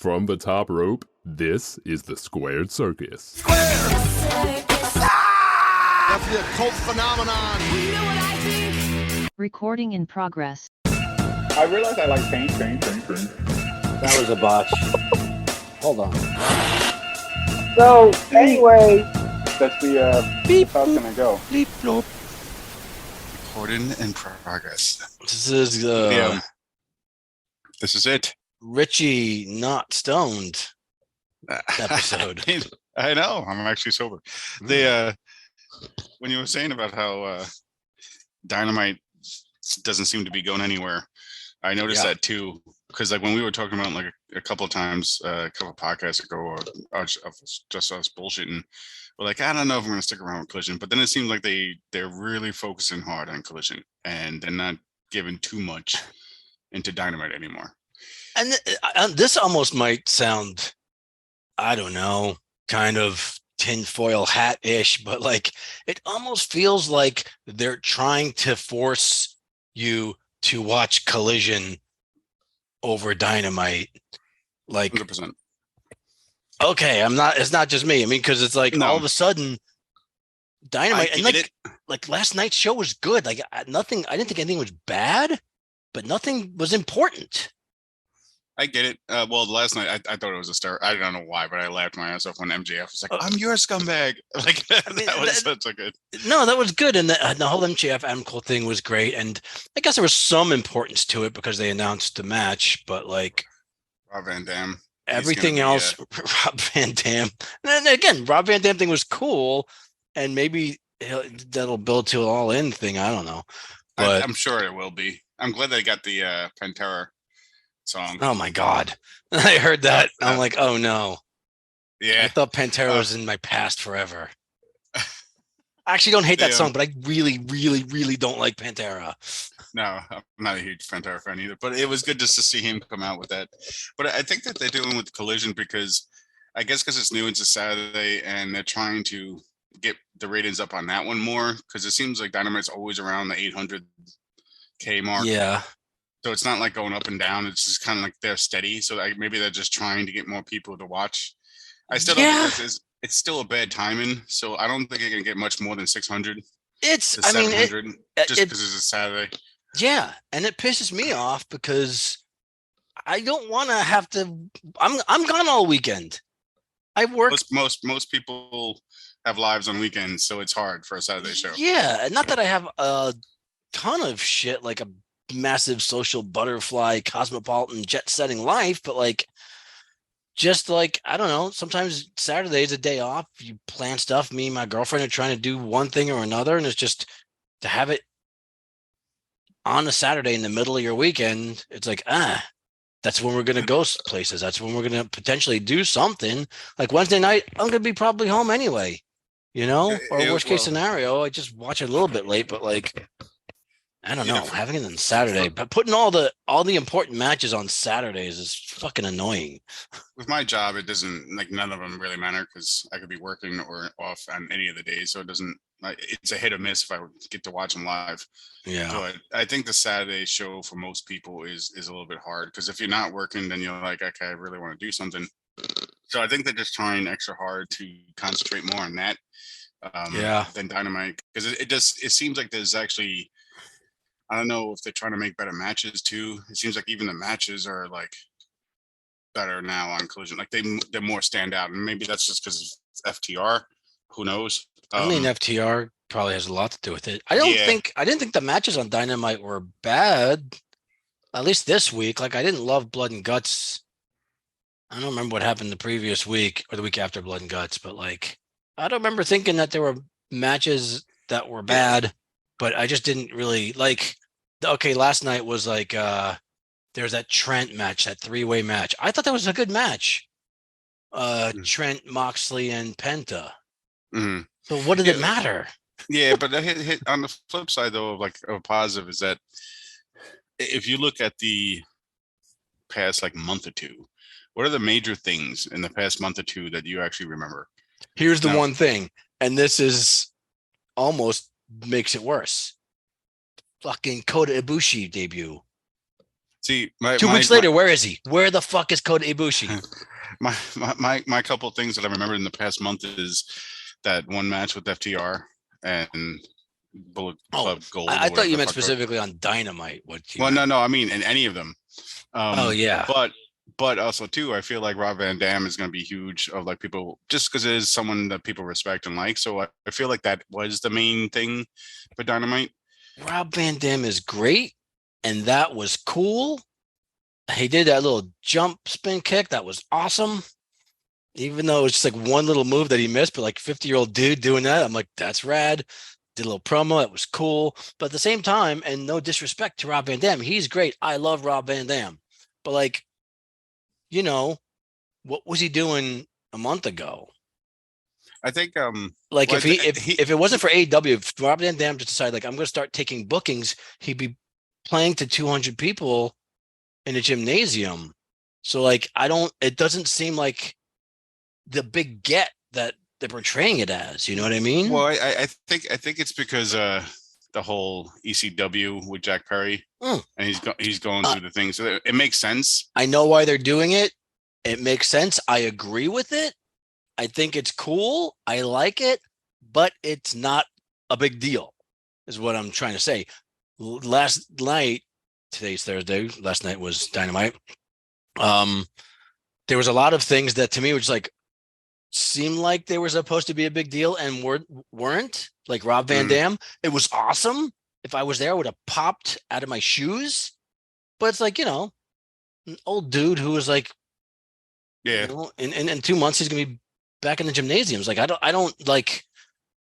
From the top rope, this is the Squared Circus. Square! Ah! That's the occult phenomenon. You know what I think? Recording in progress. I realized I like paint. That was a botch. Hold on. So, anyway, that's the, beep, how it's gonna go. Bleep, bloop. Recording in progress. This is, This is it. Richie Not Stoned episode. I know. I'm actually sober. They, when you were saying about how Dynamite doesn't seem to be going anywhere, I noticed that too. Because like when we were talking about like a couple of times, a couple of podcasts ago, just us bullshitting, we're like, I don't know if I'm going to stick around with Collision. But then it seems like they're really focusing hard on Collision, and they're not giving too much into Dynamite anymore. And this almost might sound, I don't know, kind of tinfoil hat-ish, but like it almost feels like they're trying to force you to watch Collision over Dynamite. Like 100%. Okay, it's not just me. I mean, because it's like all of a sudden Dynamite, and like last night's show was good. Like I didn't think anything was bad, but nothing was important. I get it. Well, last night I thought it was a star. I don't know why, but I laughed my ass off when MJF was like, "I'm your scumbag." Like that was such a good. No, that was good, and the whole MJF Adam Cole thing was great. And I guess there was some importance to it because they announced the match. But like Rob Van Dam, everything else, Rob Van Dam. And again, Rob Van Dam thing was cool, and maybe that'll build to an all-in thing. I don't know, but I'm sure it will be. I'm glad they got the Pantera song. Oh my God. I heard that. I'm like, oh no. Yeah. I thought Pantera was in my past forever. I actually don't hate that song, but I really, really, really don't like Pantera. No, I'm not a huge Pantera fan either, but it was good just to see him come out with that. But I think that they're dealing with Collision because it's new, it's a Saturday, and they're trying to get the ratings up on that one more because it seems like Dynamite's always around the 800K mark. Yeah. So it's not like going up and down. It's just kind of like they're steady. So maybe they're just trying to get more people to watch. I still don't think it's still a bad timing. So I don't think it can get much more than 600. Just because it's a Saturday. Yeah. And it pisses me off because I don't want to have to. I'm gone all weekend. I work. Most people have lives on weekends. So it's hard for a Saturday show. Yeah. And not that I have a ton of shit like a massive social butterfly cosmopolitan jet setting life, but like just like I don't know, sometimes Saturday is a day off, you plan stuff. Me and my girlfriend are trying to do one thing or another, and it's just to have it on a Saturday in the middle of your weekend. It's like that's when we're gonna go places, that's when we're gonna potentially do something. Like Wednesday night I'm gonna be probably home anyway, or worst case scenario I just watch it a little bit late, but like I don't know, having it on Saturday, but putting all the important matches on Saturdays is fucking annoying. With my job, it doesn't, like, none of them really matter because I could be working or off on any of the days. So it doesn't, it's a hit or miss if I get to watch them live. Yeah. But I think the Saturday show for most people is a little bit hard because if you're not working, then you're like, okay, I really want to do something. So I think they're just trying extra hard to concentrate more on that than Dynamite. Because it seems like there's actually, I don't know if they're trying to make better matches too. It seems like even the matches are like better now on Collision. Like they're more stand out, and maybe that's just because of FTR. Who knows? I mean, FTR probably has a lot to do with it. I didn't think the matches on Dynamite were bad. At least this week. Like I didn't love Blood and Guts. I don't remember what happened the previous week or the week after Blood and Guts, but like I don't remember thinking that there were matches that were bad. But I just didn't really like. Okay, last night was like there's that Trent match, that 3-way match. I thought that was a good match. Trent, Moxley, and Penta. Mm-hmm. So what did it matter? Yeah, but on the flip side though, of like a positive is that if you look at the past like month or two, what are the major things in the past month or two that you actually remember? Here's the one thing, and this is almost makes it worse. Fucking Kota Ibushi debut. See, 2 weeks later, where is he? Where the fuck is Kota Ibushi? my couple of things that I remember in the past month is that one match with FTR and Bullet Club Gold. I thought you meant specifically on Dynamite. No. I mean, in any of them. Yeah. But also too, I feel like Rob Van Dam is going to be huge of like people just because it is someone that people respect and like. So I feel like that was the main thing for Dynamite. Rob Van Dam is great, and that was cool. He did that little jump spin kick. That was awesome. Even though it's just like one little move that he missed, but like 50-year-old dude doing that, I'm like, that's rad. Did a little promo. It was cool. But at the same time, and no disrespect to Rob Van Dam, he's great. I love Rob Van Dam. But like, what was he doing a month ago? I think like if it wasn't for AEW, if Rob Van Dam just decided like I'm going to start taking bookings, he'd be playing to 200 people in a gymnasium. So like it doesn't seem like the big get that they're portraying it as. You know what I mean? Well, I think it's because the whole ECW with Jack Perry, and he's going through the thing, so it makes sense. I know why they're doing it. It makes sense. I agree with it. I think it's cool. I like it, but it's not a big deal, is what I'm trying to say. Last night, today's Thursday. Last night was Dynamite. There was a lot of things that to me was like seemed like they were supposed to be a big deal and weren't. Like Rob Van Dam, it was awesome. If I was there, I would have popped out of my shoes. But it's like an old dude who was like, in 2 months he's gonna be back in the gymnasiums. Like I don't like.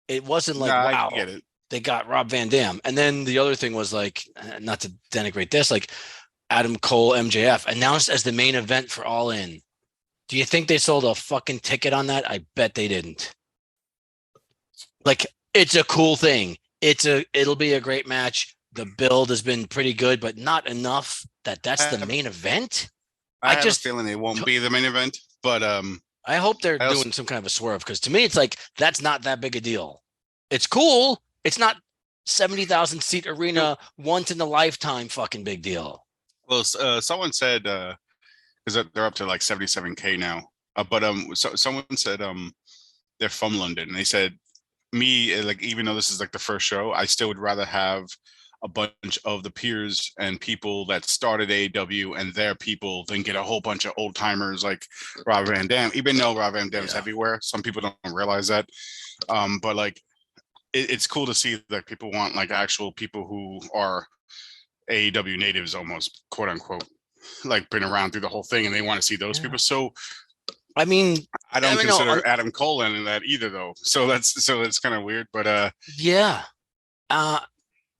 It wasn't like wow. I get it. They got Rob Van Dam. And then the other thing was like, not to denigrate this, like Adam Cole, MJF announced as the main event for All In. Do you think they sold a fucking ticket on that? I bet they didn't. Like, it's a cool thing. It'll be a great match. The build has been pretty good, but not enough that's the main event. I have a feeling it won't be the main event, but I hope they're doing some kind of a swerve because to me, it's like that's not that big a deal. It's cool. It's not 70,000 seat arena once in a lifetime fucking big deal. Well, someone said because they're up to like 77K now, but so someone said they're from London, and they said me like even though this is like the first show, I still would rather have a bunch of the peers and people that started AEW and their people than get a whole bunch of old timers like Rob Van Dam. Even though Rob Van Dam is everywhere, some people don't realize that. But like, it's cool to see that people want like actual people who are AEW natives, almost quote unquote, like been around through the whole thing, and they want to see those people. So, I mean, I don't consider Adam Cole in that either, though. So that's kind of weird. But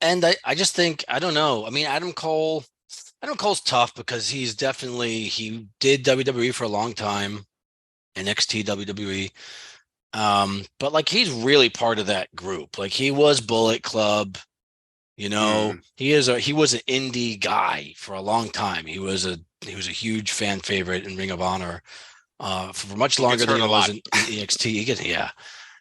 and I just think, I don't know. I mean, Adam Cole's tough because he did WWE for a long time, NXT, WWE. But like he's really part of that group. Like he was Bullet Club, he was an indie guy for a long time. He was a huge fan favorite in Ring of Honor for much longer than he was in NXT.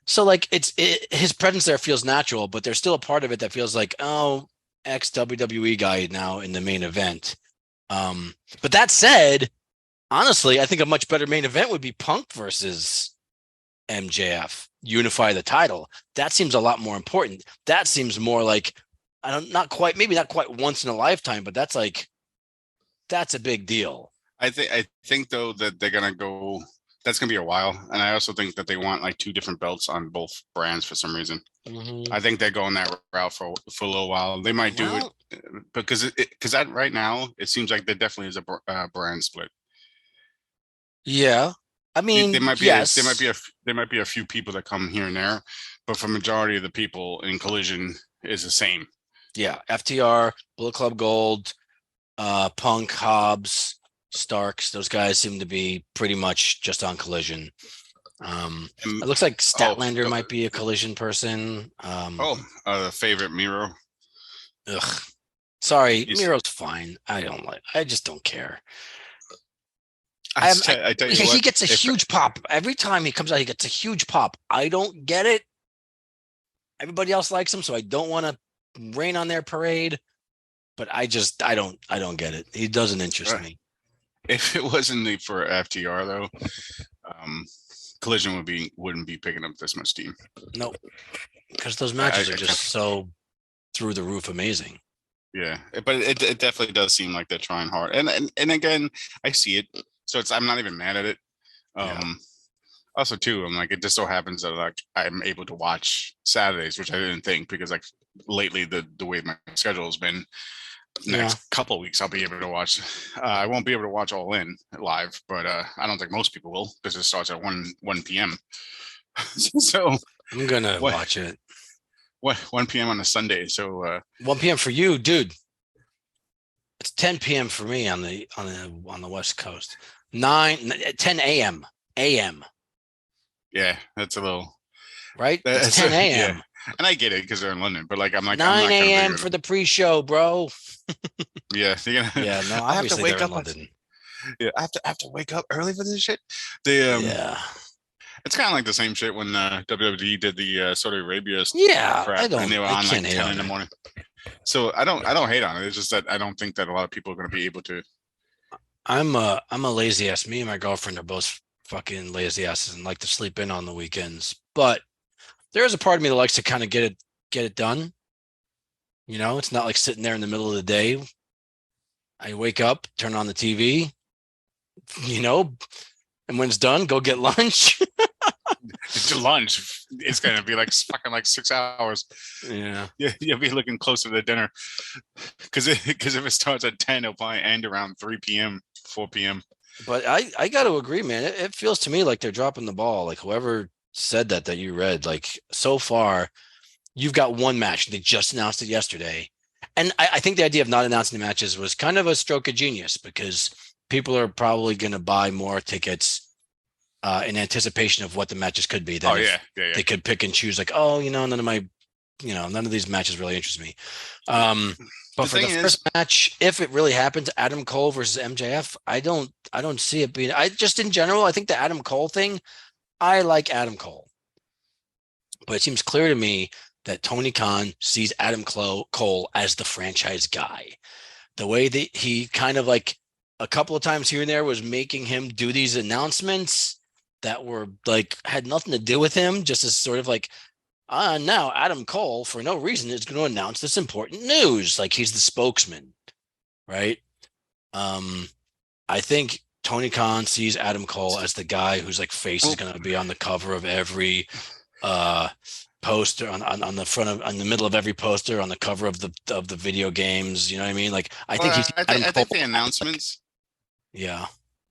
So like his presence there feels natural, but there's still a part of it that feels like, oh, ex WWE guy now in the main event. But that said, honestly, I think a much better main event would be Punk versus MJF, unify the title. That seems a lot more important. That seems more like maybe not quite once in a lifetime, but that's a big deal. I think though that they're gonna go. That's gonna be a while, and I also think that they want like 2 different belts on both brands for some reason. I think they're going that route for a little while. They might do it because that right now it seems like there definitely is a brand split. Yeah, I mean, there might be a few people that come here and there, but for majority of the people in Collision is the same. Yeah, FTR, Bullet Club Gold, Punk, Hobbs, Starks, those guys seem to be pretty much just on Collision. It looks like Statlander might be a Collision person. The favorite Miro. Ugh. Sorry, Miro's fine. I just don't care. I tell you he gets a huge pop. Every time he comes out, he gets a huge pop. I don't get it. Everybody else likes him, so I don't want to rain on their parade. but I don't get it. He doesn't interest me. If it wasn't for FTR though, Collision wouldn't be picking up this much steam. Nope, because those matches are just so through the roof amazing. Yeah, but it definitely does seem like they're trying hard, and again, I see it, so I'm not even mad at it. Also, too, I'm like, it just so happens that like I'm able to watch Saturdays, which I didn't think, because like lately the way my schedule has been, next couple of weeks I'll be able to watch. I won't be able to watch All In live, but I don't think most people will, because it starts at 1 p.m. So I'm gonna watch it. 1 p.m. on a Sunday. So 1 p.m. for you, dude. It's 10 p.m. for me on the West Coast. 10 a.m. a.m. Yeah, that's a little right. It's 10 a.m. Yeah. And I get it because they're in London, but like I'm like 9 a.m. for the pre-show, bro. Yeah, yeah. No, I have to wake up. Yeah, I have to wake up early for this shit. Yeah. It's kind of like the same shit when WWE did the Saudi Arabia crap, and they were on like 10 in the morning. So I don't hate on it. It's just that I don't think that a lot of people are going to be able to. I'm a lazy ass. Me and my girlfriend are both fucking lazy asses and like to sleep in on the weekends. But there is a part of me that likes to kind of get it done. You know, it's not like sitting there in the middle of the day. I wake up, turn on the TV, you know, and when it's done, go get lunch. Lunch, it's gonna be like fucking like 6 hours. Yeah, you'll be looking closer to dinner because if it starts at 10, it'll probably end around 3 p.m., 4 p.m. But I got to agree, man. It feels to me like they're dropping the ball. Like whoever said that you read, like so far, you've got one match. They just announced it yesterday, and I think the idea of not announcing the matches was kind of a stroke of genius because people are probably going to buy more tickets. In anticipation of what the matches could be. They could pick and choose like, oh, none of these matches really interest me. But for the first match, if it really happens, Adam Cole versus MJF, I don't see it being, in general, I think the Adam Cole thing, I like Adam Cole, but it seems clear to me that Tony Khan sees Adam Cole as the franchise guy. The way that he kind of like a couple of times here and there was making him do these announcements that were like had nothing to do with him, just as sort of like, now Adam Cole for no reason is going to announce this important news. Like he's the spokesman, right? I think Tony Khan sees Adam Cole as the guy whose like face is going to be on the cover of every poster on the front of on the middle of every poster on the cover of the video games. You know what I mean? Like I think I think the announcements. Yeah.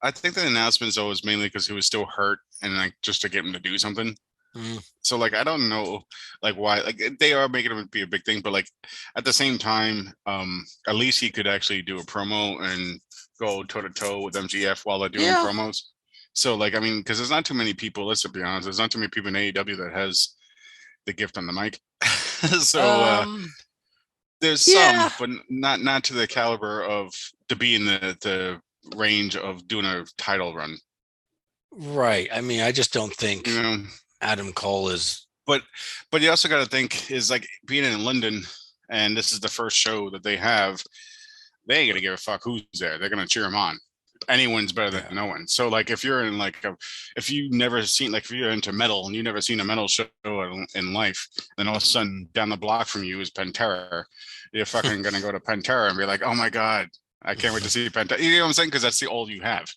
I think the announcements though was mainly because he was still hurt and like just to get him to do something. So like I don't know like why like they are making him be a big thing, but like at the same time, at least he could actually do a promo and go toe to toe with MGF while they're doing promos. So like I mean, because there's not too many people. Let's be honest, there's not too many people in AEW that has the gift on the mic. So there's some, but not to the caliber of to be in the range of doing a title run. Right. I mean, I just don't think Adam Cole is. But you also got to think is like being in London, and this is the first show that they have. They ain't gonna give a fuck who's there. They're gonna cheer him on. Anyone's better than no one. So like if you're in like if you never seen like if you're into metal and you never seen a metal show in life, then all of a sudden down the block from you is Pantera. You're fucking gonna go to Pantera and be like, oh my god, I can't wait to see Pantera. You know what I'm saying? Because that's the all you have.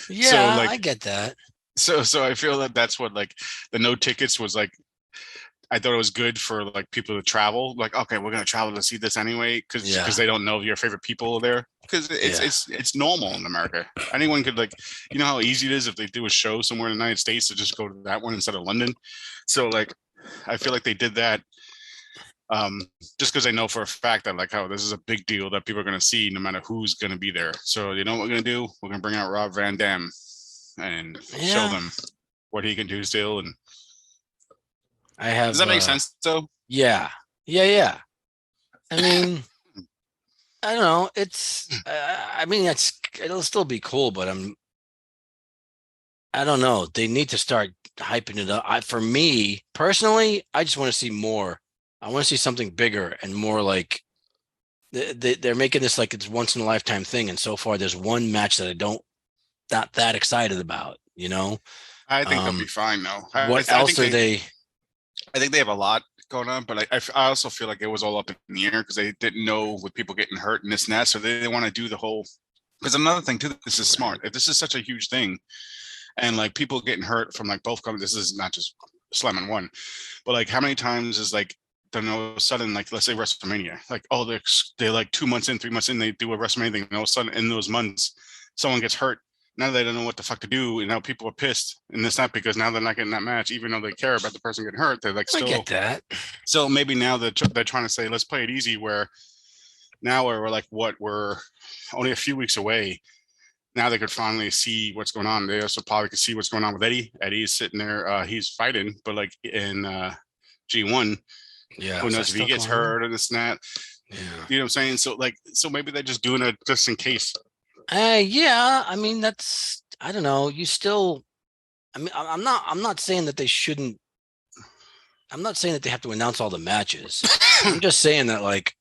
Yeah, so, like, I get that. So I feel that that's what like the no tickets was like. I thought it was good for like people to travel. Like, okay, we're gonna travel to see this anyway because they don't know your favorite people there. Because it's normal in America. Anyone could like, you know how easy it is if they do a show somewhere in the United States to just go to that one instead of London. So like, I feel like they did that just because I know for a fact that like, how this is a big deal that people are gonna see no matter who's gonna be there. So you know what we're gonna do? We're gonna bring out Rob Van Dam and show them what he can do still. And does that make sense though? Yeah. I mean, I don't know. It's I mean, it'll still be cool, but I don't know. They need to start hyping it up. For me personally, I just want to see more. I want to see something bigger and more like they're making this like it's once in a lifetime thing, and so far there's one match that not that excited about. I think they'll be fine though. What I else think are they? I think they have a lot going on, but I also feel like it was all up in the air because they didn't know with people getting hurt and this and that, so they didn't want to do the whole. Because another thing too, this is smart. If this is such a huge thing, and like people getting hurt from like both companies, this is not just slamming one, but like how many times is like then all of a sudden, like let's say WrestleMania, like they're like 2 months in, 3 months in, they do a WrestleMania thing, and all of a sudden in those months, someone gets hurt. Now they don't know what the fuck to do, and now people are pissed, and it's not because now they're not getting that match, even though they care about the person getting hurt. They're like still. I get that. So maybe now they're trying to say let's play it easy. Where now we're like we're only a few weeks away. Now they could finally see what's going on. They also probably could see what's going on with Eddie. Eddie is sitting there. He's fighting, but like in G1, yeah, who knows if he gets hurt or this and that. Yeah. You know what I'm saying? So maybe they're just doing it just in case. Yeah. I mean, I don't know. You still, I mean, I'm not saying that they shouldn't. I'm not saying that they have to announce all the matches. I'm just saying that, like,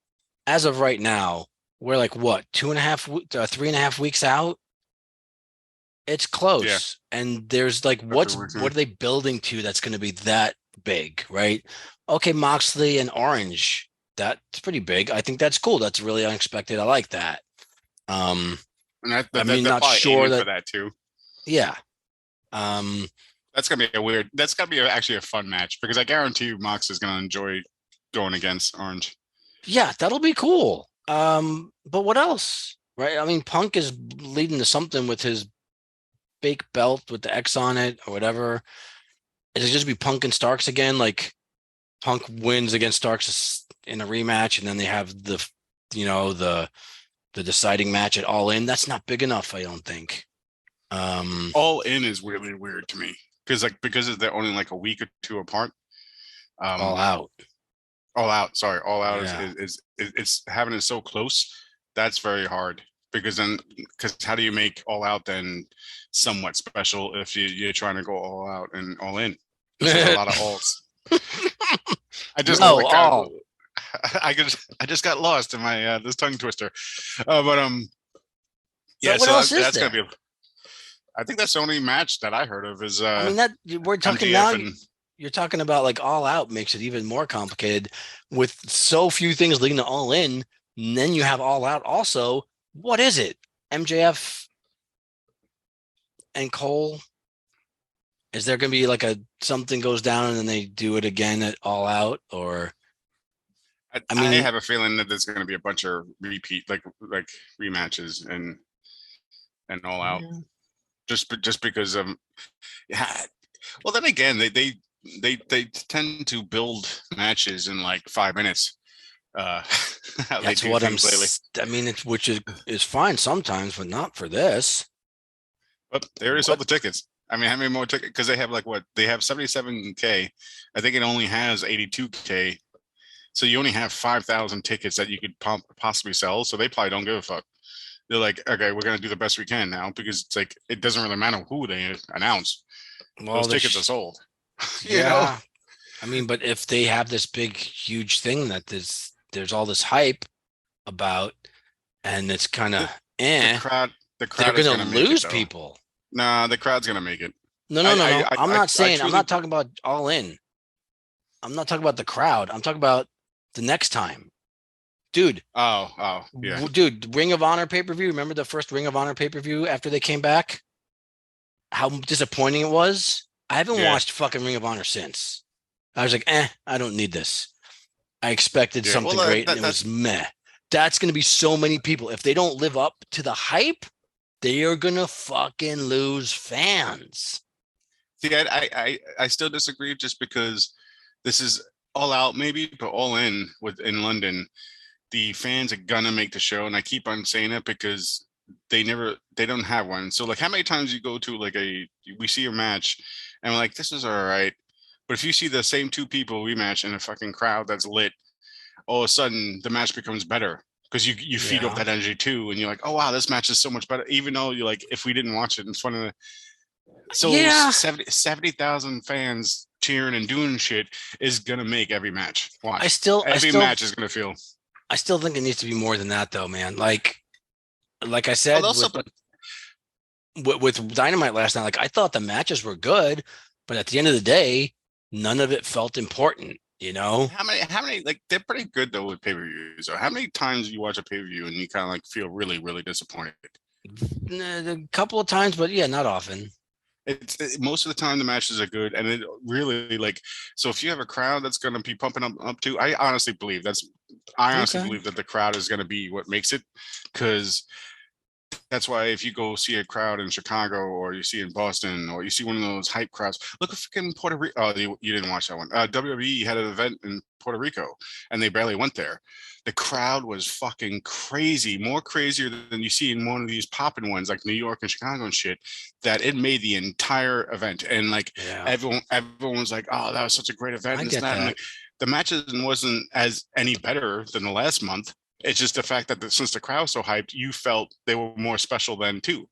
as of right now, we're like what 3.5 weeks out. It's close, Yeah. And there's like, what are they building to that's going to be that big, right? Okay, Moxley and Orange, that's pretty big. I think that's cool. That's really unexpected. I like that. And I mean, not sure for that too. Yeah. That's gonna be that's gonna be actually a fun match because I guarantee you Mox is gonna enjoy going against Orange. Yeah, that'll be cool. But what else? Right? I mean, Punk is leading to something with his fake belt with the X on it or whatever. Is it just be Punk and Starks again? Like Punk wins against Starks in a rematch, and then they have the deciding match at All In. That's not big enough, I don't think. All In is really weird to me because they're only like a week or two apart. All Out. Sorry, All Out Yeah. is it's having it so close. That's very hard because how do you make All Out then somewhat special if you're trying to go all out and all in? There's a lot of alls. I just I just got lost in my this tongue twister, yeah. So that's gonna be. I think that's the only match that I heard of is. I mean that we're talking MJF now. You're talking about like All Out makes it even more complicated with so few things leading to All In. And then you have All Out also. What is it? MJF and Cole? Is there going to be like something goes down and then they do it again at All Out? Or I mean, I have a feeling that there's going to be a bunch of repeat like rematches and All Out, just because well, then again, they tend to build matches in like 5 minutes. That's what I'm lately. I mean, which is fine sometimes, but not for this. But they already sold the tickets. I mean, how many more tickets? Because they have they have 77K. I think it only has 82K. So you only have 5,000 tickets that you could possibly sell. So they probably don't give a fuck. They're like, okay, we're gonna do the best we can now because it's like it doesn't really matter who they announce. Well, those tickets are sold. Yeah. I mean, but if they have this big, huge thing that there's all this hype about, and it's kind of the crowd they're gonna lose people. Nah, the crowd's gonna make it. No. I'm not saying I'm not talking about All In. I'm not talking about the crowd. I'm talking about the next time. Dude. Oh, yeah. Dude, Ring of Honor pay-per-view. Remember the first Ring of Honor pay-per-view after they came back? How disappointing it was. I haven't watched fucking Ring of Honor since. I was like, I don't need this. I expected something great, and it was meh. That's going to be so many people. If they don't live up to the hype, they are going to fucking lose fans. See, I still disagree just because this is All Out maybe, but All In in London, the fans are going to make the show. And I keep on saying it because they don't have one. So like how many times you go to we see a match and we're like, this is all right. But if you see the same two people rematch in a fucking crowd that's lit, all of a sudden the match becomes better because you feed off that energy too. And you're like, oh, wow, this match is so much better. Even though you're like, if we didn't watch it in front of 70,000 fans cheering and doing shit is going to make every match. Watch. Every match is going to feel. I still think it needs to be more than that, though, man. Like I Well, said also, with Dynamite last night, like I thought the matches were good, but at the end of the day, none of it felt important. You know, how many, like, they're pretty good though with pay-per-views. Or how many times you watch a pay-per-view and you kind of like feel really, really disappointed? a couple of times, but yeah, not often. Most of the time the matches are good, and it really, like, so if you have a crowd that's going to be pumping up to, I honestly believe Okay. that the crowd is going to be what makes it, because that's why if you go see a crowd in Chicago or you see in Boston or you see one of those hype crowds, look at freaking Puerto Rico. Oh, you didn't watch that one. WWE had an event in Puerto Rico and they barely went there. The crowd was fucking crazy, more crazier than you see in one of these popping ones like New York and Chicago and shit, that it made the entire event. And like Yeah, everyone was like, oh, that was such a great event. I And this and get that. And that. like the matches wasn't as any better than the last month. It's just the fact that since the crowd was so hyped, you felt they were more special then too.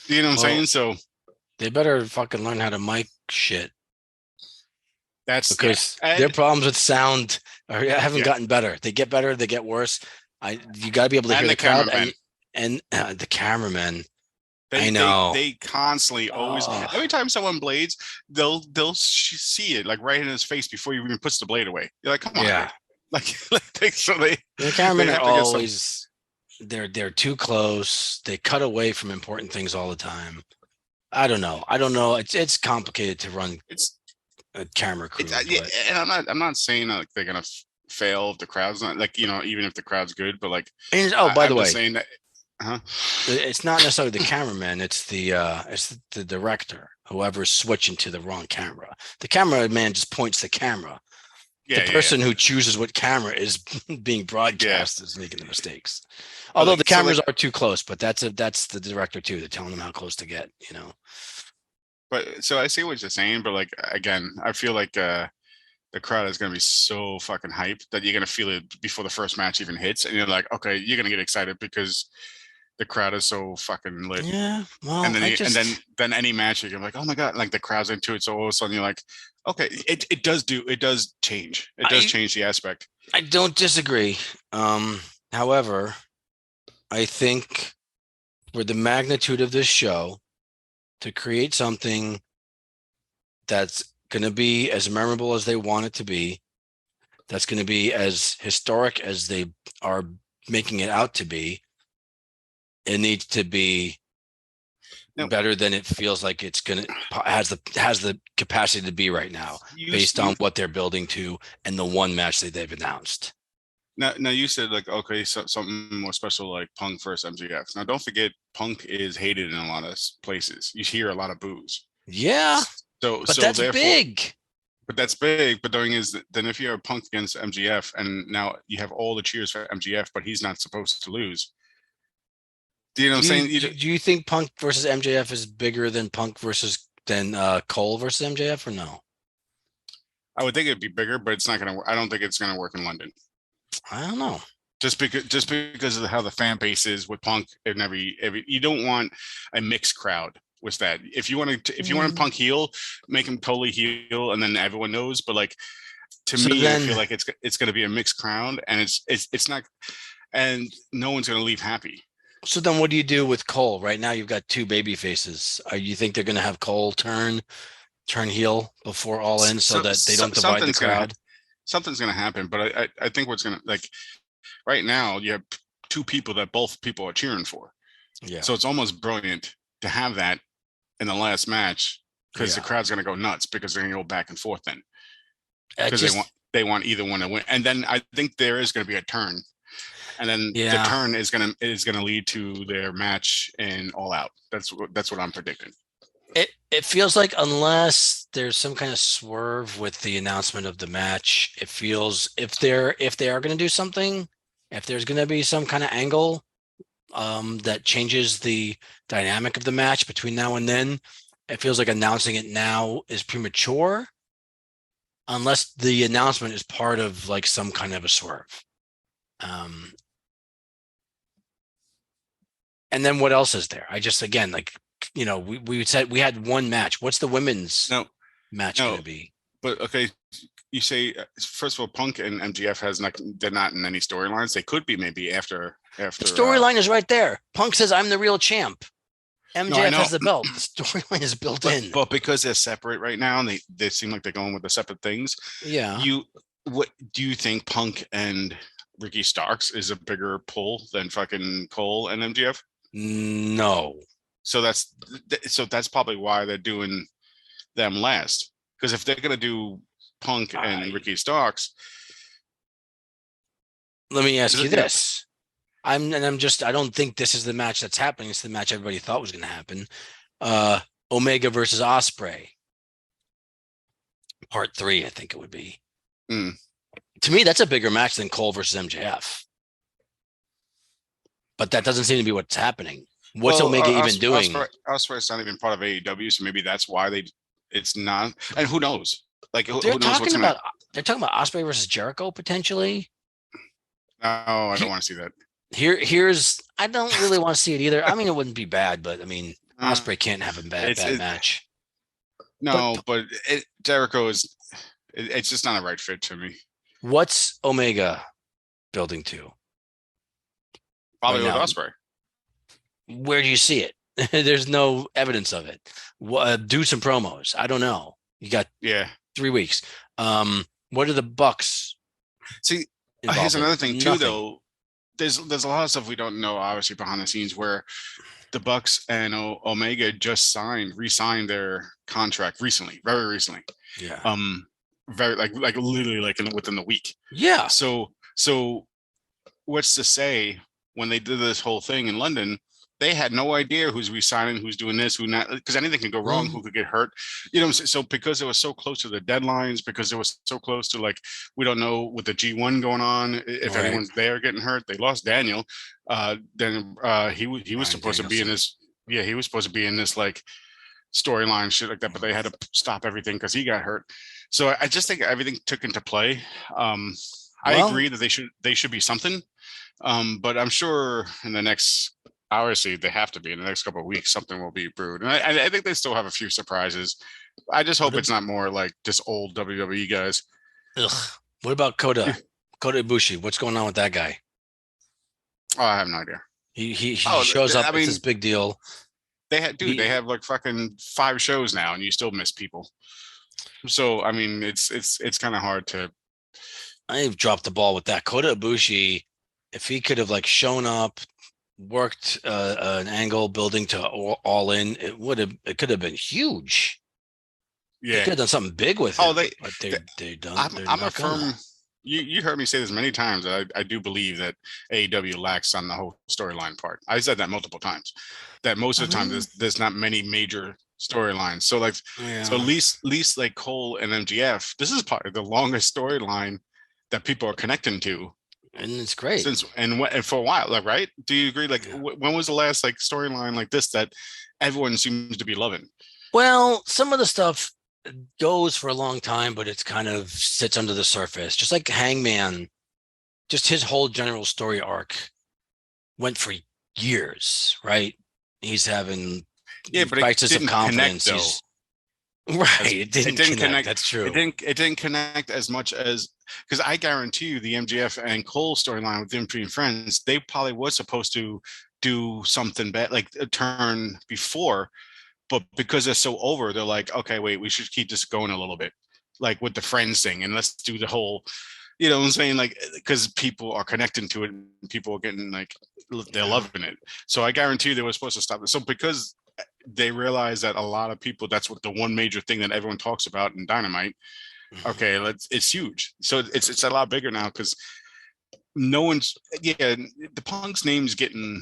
You know what I'm Well, saying? So they better fucking learn how to mic shit that's, yeah, because their and problems with sound haven't yeah, gotten better. They get better, they get worse. You got to be able to hear and the the crowd cameraman. and the cameraman. They I they know. they constantly always, Oh, every time someone blades, they'll see it like right in his face before he even puts the blade away. You're like, come on, yeah. dude. Like, so they The cameramen are have to get some. always they're too close. They cut away from important things all the time. I don't know. I don't know. It's complicated to run It's a camera crew, yeah, but and I'm not saying that like they're gonna fail if the crowd's not, like, even if the crowd's good, but like and, oh, by the I'm just way, saying that. Huh? it's not necessarily the cameraman. It's the director. Whoever's switching to the wrong camera. The cameraman just points the camera. The Yeah, yeah, yeah. person who chooses what camera is being Yeah, broadcast is making the mistakes. but Although like, the so like, cameras are too close, but that's the director too. They're telling them how close to get. You know. but so I see what you're saying, but like, again, I feel like the crowd is gonna be so fucking hyped that you're gonna feel it before the first match even hits, and you're like, okay, you're gonna get excited because the crowd is so fucking lit. Yeah. And Well, then I then any match you're like, oh my god, like the crowd's into it, so all of a sudden you're like, okay, it does change. It does I change the aspect. I don't disagree. However, I think for the magnitude of this show to create something that's going to be as memorable as they want it to be, that's going to be as historic as they are making it out to be, it needs to be Now, better than it feels like it's going to has the capacity to be right now you based you on what they're building to and the one match that they've announced. now you said like, okay, so something more special like Punk versus MJF. Now don't forget, Punk is hated in a lot of places. You hear a lot of boos. Yeah, but So that's therefore, big. but that's big. But the thing is, then if you have Punk against MGF, and now you have all the cheers for MGF, but he's not supposed to lose. Do you know what I'm saying? Do you think Punk versus MJF is bigger than Punk versus than Cole versus MJF or no? I would think it'd be bigger, but it's not gonna work. I don't think it's gonna work in London. I don't know. Just because of how the fan base is with Punk, and every you don't want a mixed crowd with that. If you want a Punk heel, make him totally heel, and then everyone knows. But like, to So me, I then, feel like it's going to be a mixed crowd, and it's not, and no one's going to leave happy. what do you do with Cole? Right now, you've got two baby faces. You think they're going to have Cole turn heel before All In so that they don't divide the crowd? Something's going to happen. But I think what's going to, like, right now you have two people that both people are cheering for, Yeah, so it's almost brilliant to have that in the last match, because the yeah. crowd's going to go nuts because they're going to go back and forth then, I because just they want either one to win, and then I think there is going to be a turn, and then the yeah. turn is gonna lead to their match in All Out. That's what I'm predicting. It feels like unless there's some kind of swerve with the announcement of the match, it feels if they are going to do something, if there's going to be some kind of angle that changes the dynamic of the match between now and then, it feels like announcing it now is premature unless the announcement is part of like some kind of a swerve. And then what else is there? I just, again, like, we said we had one match. What's the women's No, match no, going to be? But okay, you say first of all, Punk and MGF they're not in any storylines. They could be maybe after. The storyline is right there. Punk says, "I'm the real champ." MJF has the belt. The storyline is built in. But because they're separate right now, and they seem like they're going with the separate things. Yeah. What do you think? Punk and Ricky Starks is a bigger pull than fucking Cole and MGF? No. So that's probably why they're doing them last. Because if they're gonna do Punk and Ricky Starks, let me ask you this. I don't think this is the match that's happening. It's the match everybody thought was going to happen. Omega versus Ospreay. Part 3, I think it would be. To me, that's a bigger match than Cole versus MJF. But that doesn't seem to be what's happening. What's Omega even doing? Ospreay's not even part of AEW, so maybe that's why it's not. And who knows? Like they're talking about Ospreay versus Jericho potentially. No, I don't want to see that. Here's I don't really want to see it either. I mean, it wouldn't be bad, but I mean, Ospreay can't have a bad match. No, but Jericho is. It's just not a right fit to me. What's Omega building to? Probably with Ospreay. Where do you see it? There's no evidence of it. Do some promos. I don't know. You got 3 weeks. What are the Bucks? See, here's another thing too, though. There's a lot of stuff we don't know, obviously, behind the scenes, where the Bucks and Omega just re-signed their contract recently, very recently. Yeah. Very like literally within the week. Yeah. So what's to say when they did this whole thing in London, they had no idea who's resigning, who's doing this, who not, because anything can go wrong, who could get hurt. So because it was so close to the deadlines, because it was so close to we don't know with the G1 going on, if anyone's there getting hurt. They lost Daniel. Then he was supposed to be in this. Yeah, he was supposed to be in this storyline shit like that, but they had to stop everything because he got hurt. So I just think everything took into play. I agree that they should be something. But I'm sure in the next, obviously they have to be in the next couple of weeks, something will be brewed. And I think they still have a few surprises. I just hope it's not more like just old WWE guys. Ugh. What about Kota Ibushi? What's going on with that guy? Oh, I have no idea. He shows up. It's this big deal. They have fucking 5 shows now, and you still miss people. So I mean, it's kind of hard to. I've dropped the ball with that. Kota Ibushi, if he could have shown up, worked an angle building to all in, it could have been huge. Yeah, they could have done something big with it. They don't. I'm a firm. You heard me say this many times. I do believe that AEW lacks on the whole storyline part. I said that multiple times. That most of the time there's not many major storylines. So so at least like Cole and MGF, this is part of the longest storyline that people are connecting to. And it's great. And for a while, right? Do you agree? When was the last storyline like this that everyone seems to be loving? Well, some of the stuff goes for a long time, but it's kind of sits under the surface. Just like Hangman, just his whole general story arc went for years, right? He's having crisis of confidence. Right. It didn't connect. That's true. It didn't connect as much as, because I guarantee you the MJF and Cole storyline with them being friends, they probably was supposed to do something bad, like a turn before, but because they're so over, they're like, okay, wait, we should keep this going a little bit, like with the friends thing, and let's do the whole, you know what I'm saying? Because people are connecting to it, and people are getting they're loving it. So I guarantee they were supposed to stop it. So because they realize that a lot of people, that's what the one major thing that everyone talks about in Dynamite. Okay, it's huge. So it's a lot bigger now because no one's the Punk's name's getting,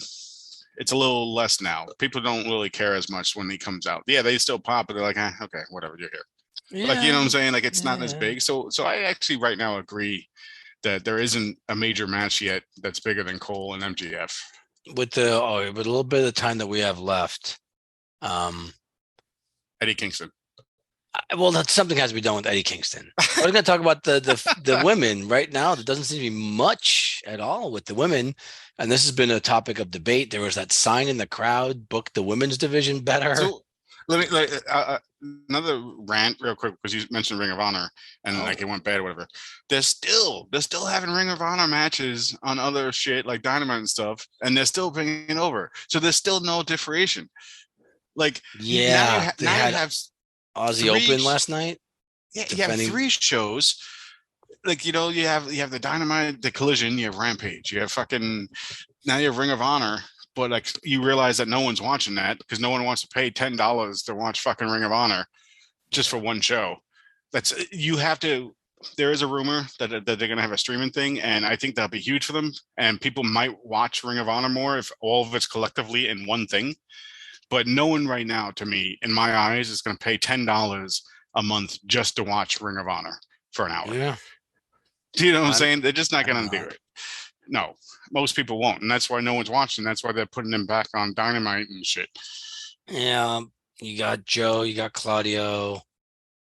it's a little less now. People don't really care as much when he comes out. Yeah, they still pop, but they're like, okay, whatever, you're here. Yeah. You know what I'm saying? It's not as big. So I actually right now agree that there isn't a major match yet that's bigger than Cole and MGF. With a little bit of the time that we have left. Eddie Kingston. Well, something has to be done with Eddie Kingston. We're going to talk about the women right now. There doesn't seem to be much at all with the women, and this has been a topic of debate. There was that sign in the crowd: book the women's division better. Let me another rant real quick because you mentioned Ring of Honor and like it went bad or whatever. They're still having Ring of Honor matches on other shit like Dynamite and stuff, and they're still bringing it over. So there's still no differentiation. Like Yeah, now you have Aussie Open last night. Yeah, you have 3 shows. Like you have the Dynamite, the Collision, you have Rampage, you have fucking now you have Ring of Honor. But like you realize that no one's watching that because no one wants to pay $10 to watch fucking Ring of Honor just for one show. You have to. There is a rumor that they're going to have a streaming thing, and I think that'll be huge for them. And people might watch Ring of Honor more if all of it's collectively in one thing. But no one right now, to me, in my eyes, is going to pay $10 a month just to watch Ring of Honor for an hour. Yeah. Do you know what I'm saying? They're just not going to do it. No, most people won't, and that's why no one's watching. That's why they're putting them back on Dynamite and shit. Yeah, you got Joe, you got Claudio.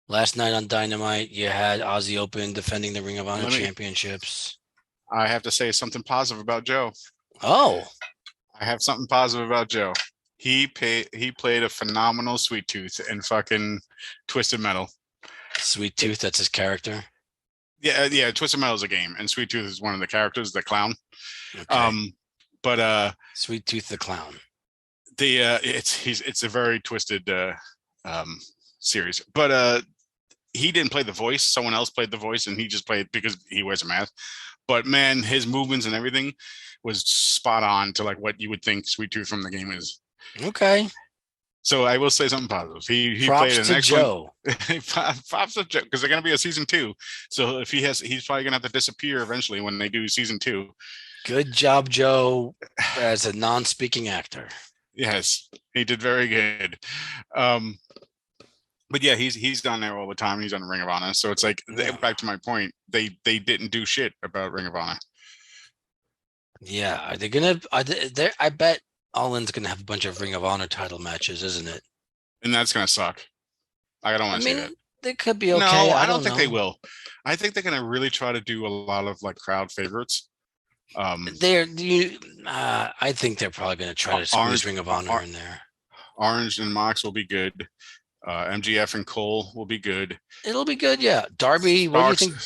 Last night on Dynamite, you had Aussie Open defending the Ring of Honor championships. I have to say something positive about Joe. Oh, I have something positive about Joe. He played a phenomenal Sweet Tooth in fucking Twisted Metal. Sweet Tooth, that's his character. Yeah. Twisted Metal is a game, and Sweet Tooth is one of the characters, the clown. Okay. But Sweet Tooth the clown. It's a very twisted series. But he didn't play the voice. Someone else played the voice, and he just played because he wears a mask. But man, his movements and everything was spot on to like what you would think Sweet Tooth from the game is. Okay. So I will say something positive. He Props played an to excellent Joe. Props to Joe because they're going to be a season 2. So if he's probably going to have to disappear eventually when they do season 2. Good job, Joe, as a non-speaking actor. Yes, he did very good. But yeah, he's down there all the time. He's on Ring of Honor. So it's like back to my point. They didn't do shit about Ring of Honor. Yeah, are they gonna? I bet All In's gonna have a bunch of Ring of Honor title matches, isn't it? And that's gonna suck. I don't want to say that. They could be okay. No, I don't think they will. I think they're gonna really try to do a lot of like crowd favorites. I think they're probably gonna try to squeeze Ring of Honor in there. Orange and Mox will be good. MGF and Cole will be good. It'll be good, yeah. Darby, what do you think?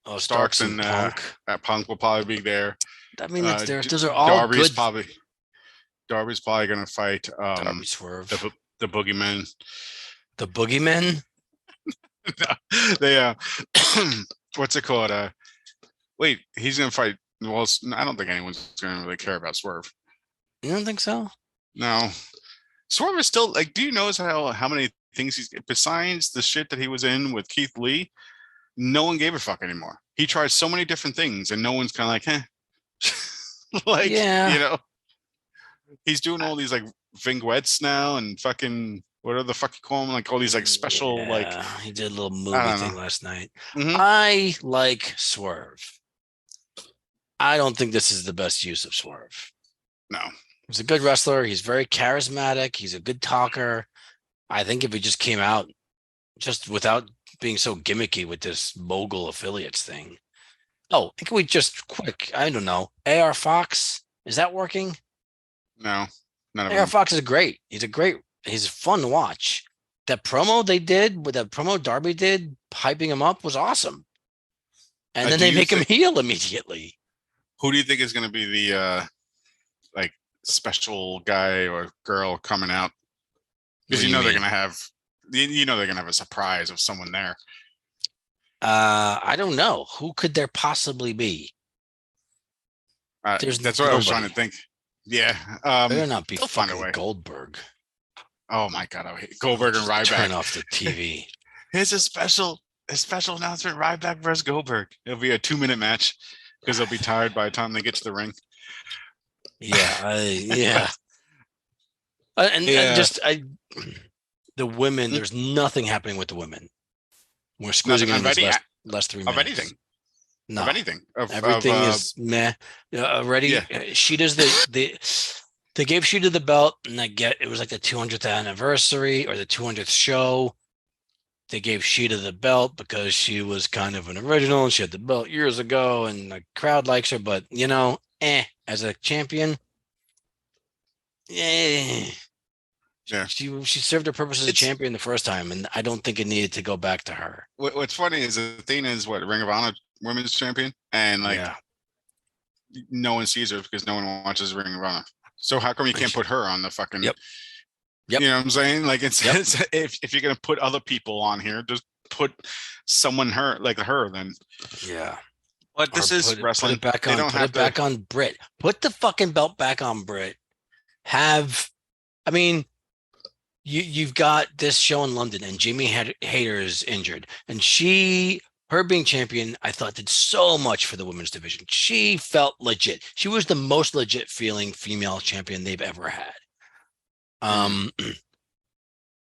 Oh, Starks and Punk. Punk will probably be there. I mean, those are all good. Darby's probably going to fight Darby Swerve. The Boogeyman. The Boogeyman? They what's it called? Wait, he's going to fight. Well, I don't think anyone's going to really care about Swerve. You don't think so? No. Swerve is still like. Do you notice how many things he's besides the shit that he was in with Keith Lee? No one gave a fuck anymore. He tried so many different things, and no one's kind of like, like, yeah. You know, he's doing all these like vignettes now, and fucking whatever the fuck you call them, like all these like special like. He did a little movie thing last night. Mm-hmm. I like Swerve. I don't think this is the best use of Swerve. No. He's a good wrestler. He's very charismatic. He's a good talker. I think if he just came out just without being so gimmicky with this mogul affiliates thing. Oh, can we just quick? I don't know. AR Fox, is that working? No, none of AR Fox is great. He's fun to watch. That promo they did with that promo Darby did, hyping him up was awesome. And then they make him heel immediately. Who do you think is going to be the like special guy or girl coming out? Because they're going to have, they're going to have a surprise of someone there. I don't know. Who could there possibly be? That's what I was trying to think. Yeah. Better not be fucking Goldberg. Oh my God. I hate Goldberg and Ryback. Turn off the TV. Here's a special announcement. Ryback versus Goldberg. It'll be a 2-minute match because they'll be tired by the time they get to the ring. Yeah. The women, there's nothing happening with the women. We're squeezing in these last 3 minutes. Of anything. No. Of anything. Everything is meh. Already, Yeah. Sheeta's they gave Sheeta the belt, and it was like the 200th anniversary or the 200th show. They gave Sheeta the belt because she was kind of an original, and she had the belt years ago, and the crowd likes her. But as a champion, Yeah. She served her purpose as a champion the first time, and I don't think it needed to go back to her. What's funny is Athena is Ring of Honor Women's Champion, and like no one sees her because no one watches Ring of Honor. So how come you can't put her on the fucking? Yep. You know what I'm saying? Like it's if you're gonna put other people on here, just put someone like her then. Yeah. But this is wrestling. Put it back on Britt. Put the fucking belt back on Britt. You've got this show in London, and Jamie Hayter is injured, and her being champion, I thought did so much for the women's division. She felt legit. She was the most legit feeling female champion they've ever had.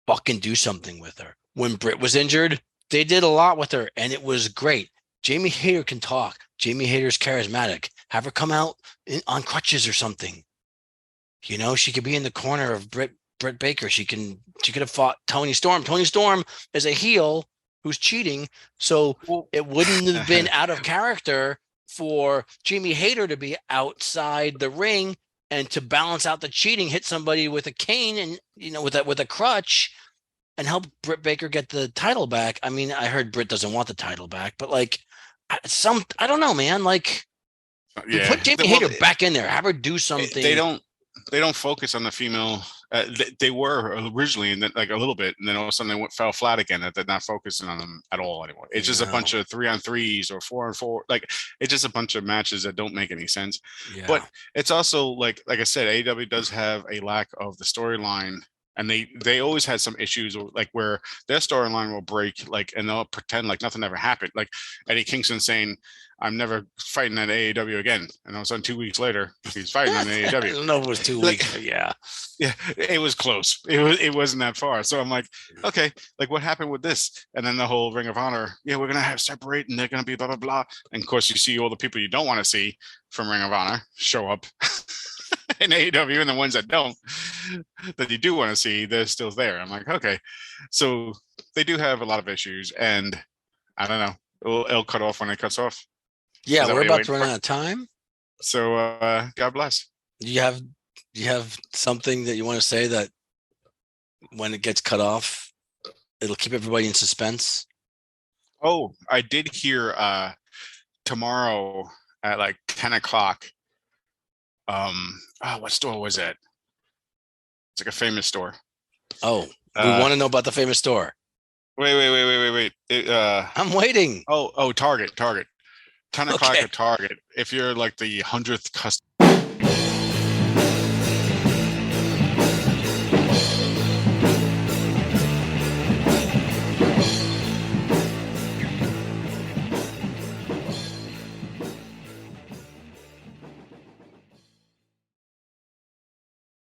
Fucking do something with her. When Britt was injured, they did a lot with her, and it was great. Jamie Hayter can talk. Jamie Hayter's charismatic. Have her come out on crutches or something. You know, she could be in the corner of Britt Baker. She could have fought Toni Storm. Toni Storm is a heel who's cheating, so it wouldn't have been out of character for Jamie Hayter to be outside the ring and to balance out the cheating, hit somebody with a cane and with a crutch, and help Britt Baker get the title back. I mean, I heard Britt doesn't want the title back, but like I don't know, man. Like, put Jamie Hayter back in there. Have her do something. They don't focus on the female. They were originally, and then like a little bit, and then all of a sudden they fell flat again. That they're not focusing on them at all anymore. It's just a bunch of 3-on-3s or 4-on-4. Like it's just a bunch of matches that don't make any sense. Yeah. But it's also like I said, AEW does have a lack of the storyline. And they always had some issues like where their storyline will break, like, and they'll pretend like nothing ever happened. Like Eddie Kingston saying, "I'm never fighting at AEW again," and all of a sudden 2 weeks later he's fighting on AEW. I don't know if it was 2 weeks, but yeah, it was close. It wasn't that far. So I'm like, okay, like what happened with this? And then the whole Ring of Honor, we're gonna have separate, and they're gonna be blah blah blah. And of course, you see all the people you don't want to see from Ring of Honor show up. In AEW, and the ones that you do want to see, they're still there. I'm like, okay, so they do have a lot of issues, and I don't know, it'll cut off when it cuts off. Yeah, we're about to run out of time. So God bless. You have something that you want to say that when it gets cut off, it'll keep everybody in suspense? Oh, I did hear tomorrow at like 10 o'clock. What store was it? It's like a famous store. Oh, we want to know about the famous store. Wait. I'm waiting. Oh, Target. 10 o'clock at Target. If you're like the 100th customer.